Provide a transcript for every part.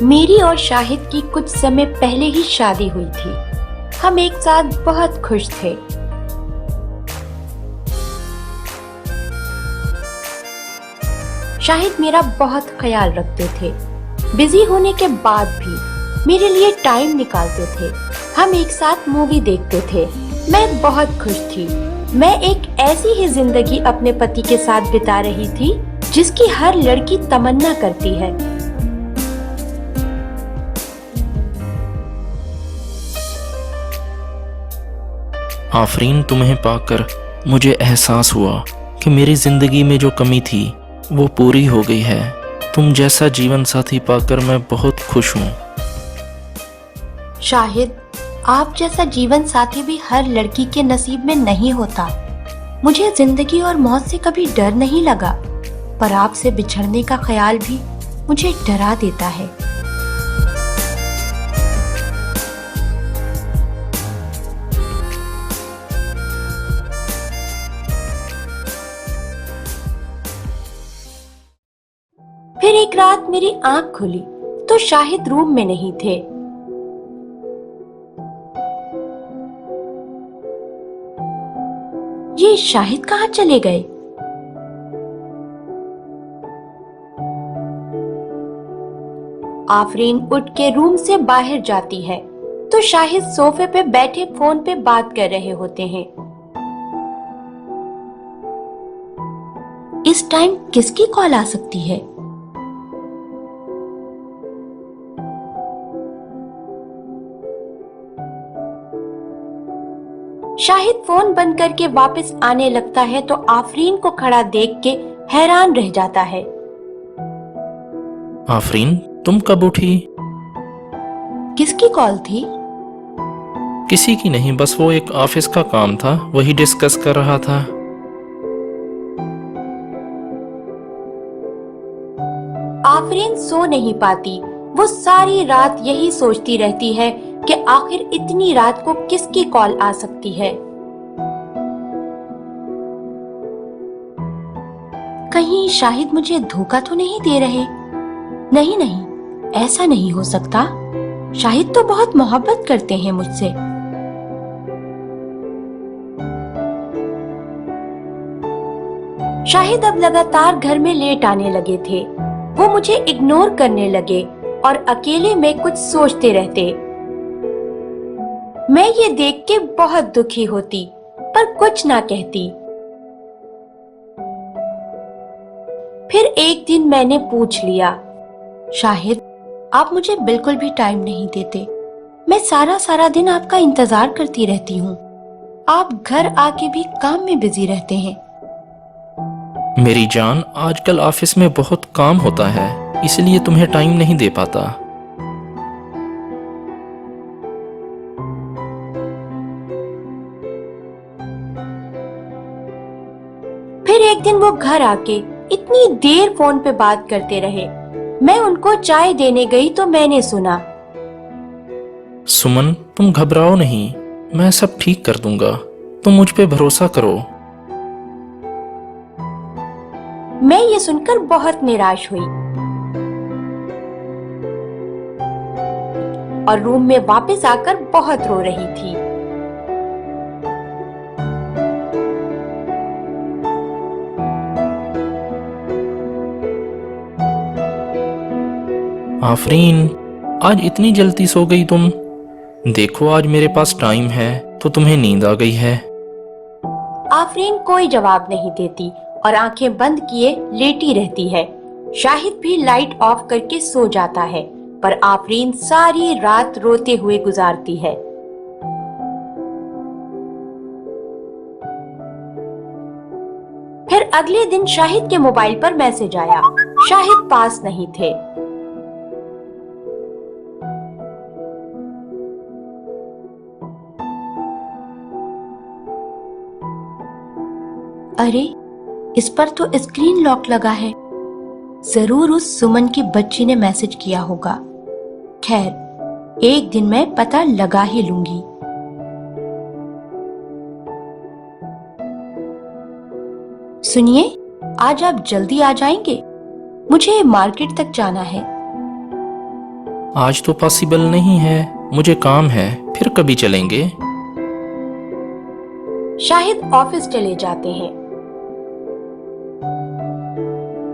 मेरी और शाहिद की कुछ समय पहले ही शादी हुई थी। हम एक साथ बहुत खुश थे। शाहिद मेरा बहुत ख्याल रखते थे। बिजी होने के बाद भी मेरे लिए टाइम निकालते थे। हम एक साथ मूवी देखते थे। मैं बहुत खुश थी। मैं एक ऐसी ही जिंदगी अपने पति के साथ बिता रही थी जिसकी हर लड़की तमन्ना करती है। आफरीन, तुम्हें पाकर मुझे एहसास हुआ कि मेरी ज़िंदगी में जो कमी थी वो पूरी हो गई है। तुम जैसा जीवन साथी पाकर मैं बहुत खुश हूँ। शाहिद, आप जैसा जीवन साथी भी हर लड़की के नसीब में नहीं होता। मुझे जिंदगी और मौत से कभी डर नहीं लगा, पर आपसे बिछड़ने का ख्याल भी मुझे डरा देता है। फिर एक रात मेरी आंख खुली तो शाहिद रूम में नहीं थे। ये शाहिद कहाँ चले गए? आफरीन उठ के रूम से बाहर जाती है तो शाहिद सोफे पे बैठे फोन पे बात कर रहे होते हैं। इस टाइम किसकी कॉल आ सकती है? शाहिद फोन बंद करके वापस आने लगता है तो आफरीन को खड़ा देख के हैरान रह जाता है। आफरीन, तुम कब उठी? किसकी कॉल थी? किसी की नहीं, बस वो एक ऑफिस का काम था, वही डिस्कस कर रहा था। आफरीन सो नहीं पाती। वो सारी रात यही सोचती रहती है कि आखिर इतनी रात को किसकी कॉल आ सकती है। कहीं शाहिद मुझे धोखा तो नहीं दे रहे? नहीं नहीं, ऐसा नहीं हो सकता। शाहिद तो बहुत मोहब्बत करते हैं मुझसे। शाहिद अब लगातार घर में लेट आने लगे थे। वो मुझे इग्नोर करने लगे और अकेले में कुछ सोचते रहते। मैं ये देख के बहुत दुखी होती पर कुछ ना कहती। फिर एक दिन मैंने पूछ लिया, शाहिद, आप मुझे बिल्कुल भी टाइम नहीं देते। मैं सारा सारा दिन आपका इंतजार करती रहती हूँ। आप घर आके भी काम में बिजी रहते हैं। मेरी जान, आजकल ऑफिस में बहुत काम होता है, इसलिए तुम्हें टाइम नहीं दे पाता। फिर एक दिन वो घर आके इतनी देर फोन पे बात करते रहे। मैं उनको चाय देने गई तो मैंने सुना, सुमन, तुम घबराओ नहीं, मैं सब ठीक कर दूंगा, तुम मुझ पे भरोसा करो। मैं ये सुनकर बहुत निराश हुई और रूम में वापस आकर बहुत रो रही थी। आफरीन, आज इतनी जल्दी सो गई तुम? देखो, आज मेरे पास टाइम है तो तुम्हें नींद आ गई है। आफरीन कोई जवाब नहीं देती और आंखें बंद किए लेटी रहती है। शाहिद भी लाइट ऑफ करके सो जाता है, पर आफरीन सारी रात रोते हुए गुजारती है। फिर अगले दिन शाहिद के मोबाइल पर मैसेज आया। शाहिद पास नहीं थे। अरे, इस पर तो स्क्रीन लॉक लगा है। जरूर उस सुमन की बच्ची ने मैसेज किया होगा। खैर, एक दिन मैं पता लगा ही लूंगी। सुनिए, आज आप जल्दी आ जाएंगे? मुझे मार्केट तक जाना है। आज तो पॉसिबल नहीं है, मुझे काम है, फिर कभी चलेंगे। शाहिद ऑफिस चले जाते हैं।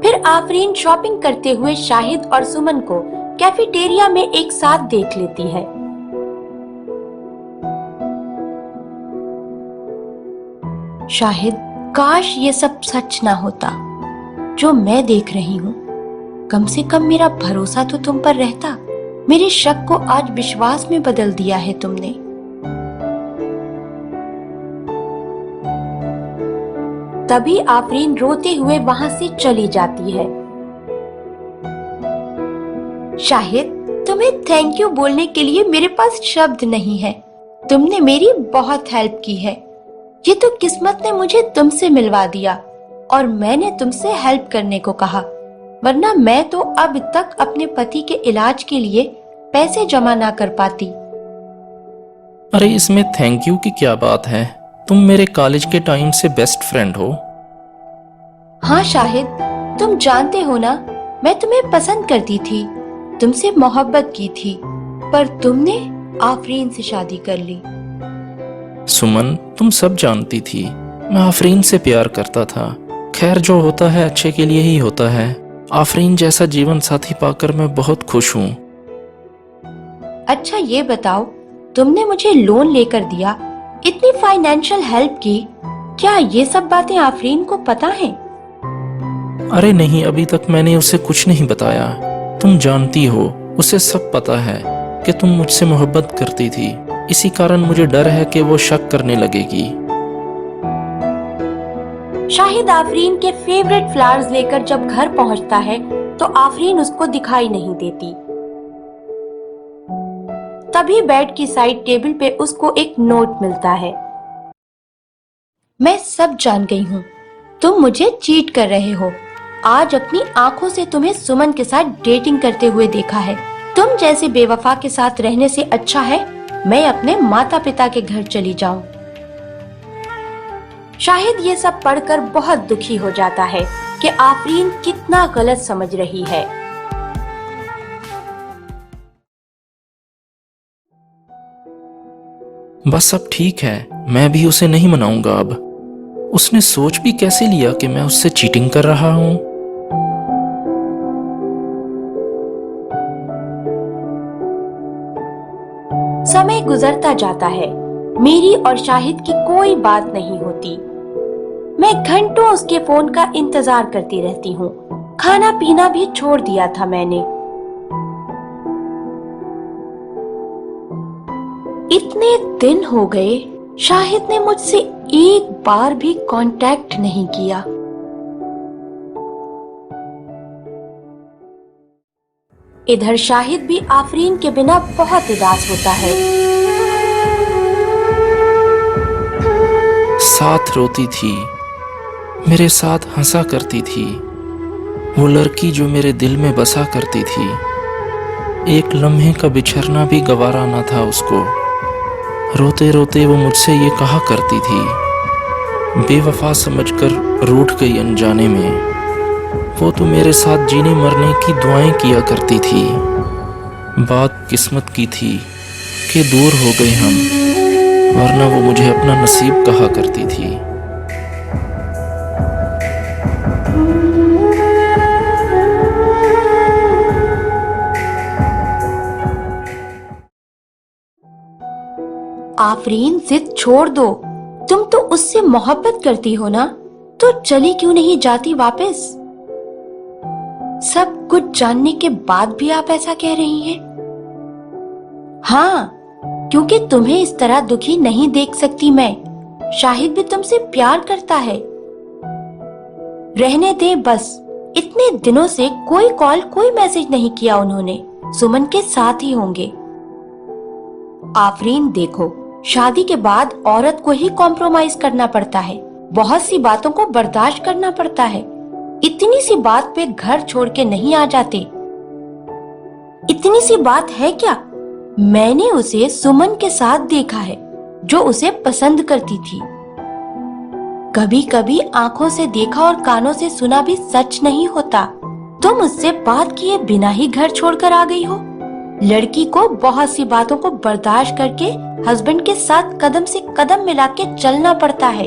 फिर आफरीन शॉपिंग करते हुए शाहिद और सुमन को कैफेटेरिया में एक साथ देख लेती है। शाहिद, काश ये सब सच ना होता जो मैं देख रही हूँ। कम से कम मेरा भरोसा तो तुम पर रहता। मेरे शक को आज विश्वास में बदल दिया है तुमने। तभी आफरीन रोते हुए वहां से चली जाती है। शाहिद, तुम्हें थैंक यू बोलने के लिए मेरे पास शब्द नहीं है। तुमने मेरी बहुत हेल्प की है। ये तो किस्मत ने मुझे तुमसे मिलवा दिया और मैंने तुमसे हेल्प करने को कहा, वरना मैं तो अब तक अपने पति के इलाज के लिए पैसे जमा ना कर पाती। अरे इसमें थैंक यू की क्या बात है, तुम मेरे कॉलेज के टाइम से बेस्ट फ्रेंड हो। हाँ शाहिद, तुम जानते हो ना, मैं तुम्हें पसंद करती थी, तुमसे मोहब्बत की थी, पर तुमने आफरीन से शादी कर ली। सुमन, तुम सब जानती थी मैं आफरीन से प्यार करता था। खैर, जो होता है अच्छे के लिए ही होता है। आफरीन जैसा जीवन साथी पाकर मैं बहुत खुश हूँ। अच्छा ये बताओ, तुमने मुझे लोन लेकर दिया, इतनी फाइनेंशियल हेल्प की, क्या ये सब बातें आफरीन को पता हैं? अरे नहीं, अभी तक मैंने उसे कुछ नहीं बताया। तुम जानती हो, उसे सब पता है कि तुम मुझसे मोहब्बत करती थी। इसी कारण मुझे डर है कि वो शक करने लगेगी। शाहिद आफरीन के फेवरेट फ्लावर्स लेकर जब घर पहुंचता है तो आफरीन उसको दिखाई नहीं देती। तभी बेड की साइड टेबल पे उसको एक नोट मिलता है। मैं सब जान गई हूँ, तुम मुझे चीट कर रहे हो। आज अपनी आंखों से तुम्हें सुमन के साथ डेटिंग करते हुए देखा है। तुम जैसे बेवफा के साथ रहने से अच्छा है मैं अपने माता पिता के घर चली जाऊं। शाहिद ये सब पढ़कर बहुत दुखी हो जाता है कि आफरीन कितना गलत समझ रही है। बस अब ठीक है, मैं भी उसे नहीं मनाऊंगा अब। उसने सोच भी कैसे लिया कि मैं उससे चीटिंग कर रहा हूँ। समय गुजरता जाता है, मेरी और शाहिद की कोई बात नहीं होती। मैं घंटों उसके फोन का इंतजार करती रहती हूँ। खाना पीना भी छोड़ दिया था मैंने। इतने दिन हो गए, शाहिद ने मुझसे एक बार भी कांटेक्ट नहीं किया। इधर शाहिद भी आफरीन के बिना बहुत उदास होता है। साथ रोती थी, मेरे साथ हंसा करती थी, वो लड़की जो मेरे दिल में बसा करती थी। एक लम्हे का बिछड़ना भी गवारा ना था उसको। रोते रोते वो मुझसे ये कहा करती थी, बेवफा समझकर रूठ गई अनजाने में। वो तो मेरे साथ जीने मरने की दुआएं किया करती थी। बात किस्मत की थी कि दूर हो गए हम, वरना वो मुझे अपना नसीब कहा करती थी। आफरीन, जिद छोड़ दो। तुम तो उससे मोहब्बत करती हो ना, तो चली क्यों नहीं जाती वापस? सब कुछ जानने के बाद भी आप ऐसा कह रही हैं? हाँ, क्योंकि तुम्हें इस तरह दुखी नहीं देख सकती मैं। शाहिद भी तुमसे प्यार करता है। रहने दे बस। इतने दिनों से कोई कॉल कोई मैसेज नहीं किया उन्होंने। सुमन के साथ ही होंगे। आफरीन देखो, शादी के बाद औरत को ही कॉम्प्रोमाइज करना पड़ता है, बहुत सी बातों को बर्दाश्त करना पड़ता है। इतनी सी बात पे घर छोड़ के नहीं आ जाते। इतनी सी बात है क्या? मैंने उसे सुमन के साथ देखा है, जो उसे पसंद करती थी। कभी कभी आंखों से देखा और कानों से सुना भी सच नहीं होता। तुम उससे बात किए बिना ही घर छोड़कर आ गई हो। लड़की को बहुत सी बातों को बर्दाश्त करके हस्बैंड के साथ कदम से कदम मिला के चलना पड़ता है,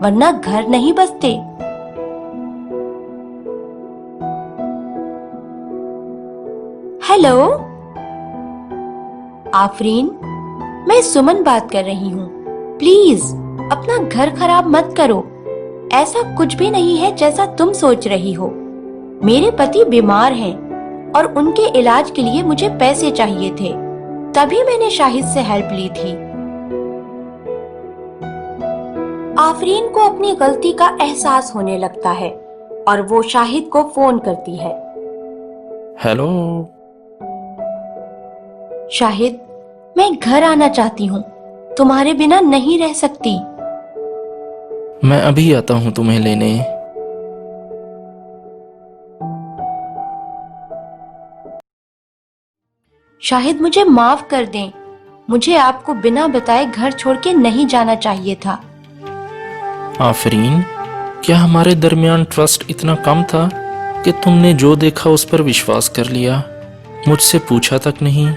वरना घर नहीं बसते। हेलो आफरीन, मैं सुमन बात कर रही हूँ। प्लीज अपना घर खराब मत करो। ऐसा कुछ भी नहीं है जैसा तुम सोच रही हो। मेरे पति बीमार हैं और उनके इलाज के लिए मुझे पैसे चाहिए थे, तभी मैंने शाहिद से हेल्प ली थी। आफरीन को अपनी गलती का एहसास होने लगता है और वो शाहिद को फोन करती है। हेलो शाहिद, मैं घर आना चाहती हूँ, तुम्हारे बिना नहीं रह सकती। मैं अभी आता हूँ तुम्हें लेने। शाहिद, मुझे माफ कर दें, मुझे आपको बिना बताए घर छोड़ के नहीं जाना चाहिए था। आफरीन, क्या हमारे दरमियान ट्रस्ट इतना कम था कि तुमने जो देखा उस पर विश्वास कर लिया, मुझसे पूछा तक नहीं?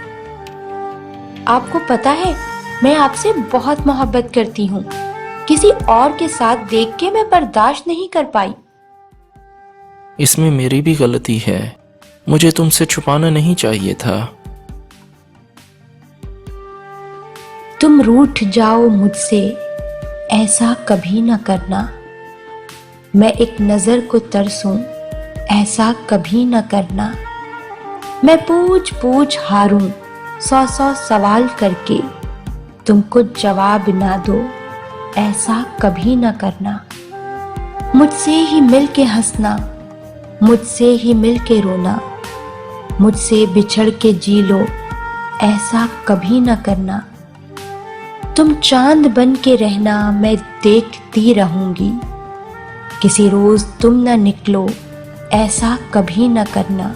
आपको पता है, मैं आपसे बहुत मोहब्बत करती हूँ। किसी और के साथ देख के मैं बर्दाश्त नहीं कर पाई। इसमें मेरी भी गलती है, मुझे तुमसे छुपाना नहीं चाहिए था। तुम रूठ जाओ मुझसे, ऐसा कभी न करना। मैं एक नजर को तरसूं, ऐसा कभी न करना। मैं पूछ पूछ हारूं, 100 सवाल करके तुमको जवाब ना दो, ऐसा कभी न करना। मुझसे ही मिल के हंसना, मुझसे ही मिल के रोना, मुझसे बिछड़ के जी लो, ऐसा कभी न करना। तुम चांद बन के रहना, मैं देखती रहूंगी। किसी रोज तुम न निकलो, ऐसा कभी न करना।